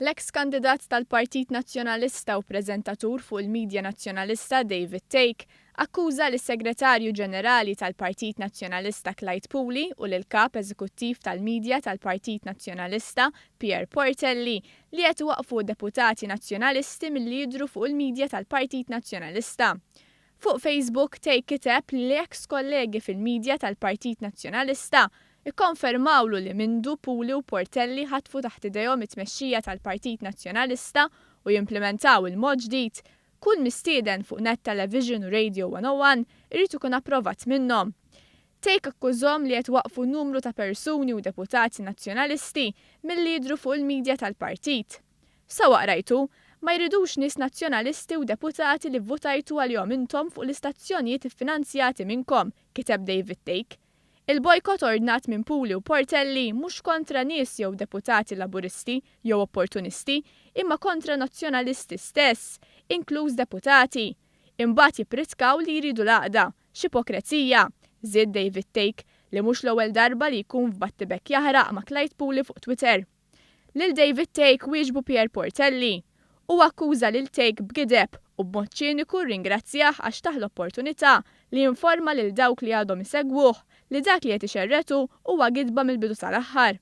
L-eks kandidat tal-Partit Nazzjonalista u preżentatur fuq il-Midja Nazzjonalista David Take akkuża lis segretarju ġenerali tal-Partit Nazzjonalista Clyde Puli u l-kap eżekuttiv tal-Midja tal-Partit Nazzjonalista Pierre Portelli li qed waqfu deputati nazzjonalisti milli jidhru fuq il-Midja tal-Partit Nazzjonalista. Fuq Facebook Take kiteb li l-eks kollegi fil-Midja tal-Partit Nazzjonalista ikkonfermawlu li mindu Puli u Portelli ħatfu taħt idejhom it-tmexxija tal-Partit Nazzjonalista u jimplementaw il-mod ġdid, kull mistieden fuq Net Television u Radio 101 irid ikun approvat minnhom. Take akkużhom li qed waqfu numru ta' persuni u deputati nazzjonalisti milli jidhru fuq il-midja tal-partit. Sewwa qrajtu, ma jridux nies nazzjonalisti u deputati li vvutajtu għalihom intom fuq l-istazzjonijiet iffinanzjati minnkom, kiteb David Take. Il-bojkot ordnat minn Puli u Portelli mhux kontra nies jew deputati laburisti jew opportunisti, imma kontra nazzjonalisti stess, inkluż deputati. Imbagħad jippritkaw li jridu l-għaqda, x'ipokrezija, żied David Take li mhux l-ewwel darba li jkun f'battibek jaħraq ma' Clyde Puli fuq Twitter. Lil David Take wieġbu Pierre Portelli u akkuża lil Take b'gideb u b'mod ċiniku rringrazzjah għax taħ l-opportunità li jinforma lil dawk li għadhom isegwuh li dak li qed ixerretu huwa gidba mill-bidu sal-aħħar.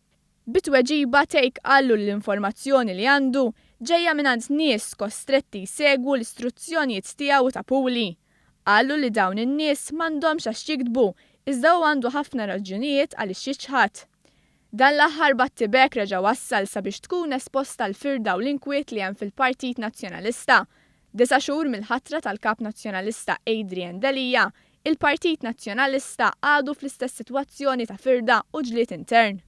Bit-tweġiba Take qallu l-informazzjoni li għandu ġejja mingħand nies kostretti jsegwu l-istruzzjonijiet tiegħu ta' Puli. Qallu li dawn in-nies m'għandhomx għax jikdbu, iżda huwa għandu ħafna raġunijiet għaliex jiċħad. Dan l-aħħar battibek reġa' wassal sabiex tkun esposta l-firda u l-inkwiet li hemm fil-Partit Nazzjonalista. 9 xhur mill-ħatra tal-Kap Nazzjonalista Adrian Delija, il-Partit Nazzjonalista għadu fl-istess sitwazzjoni ta' firda u ġlied intern.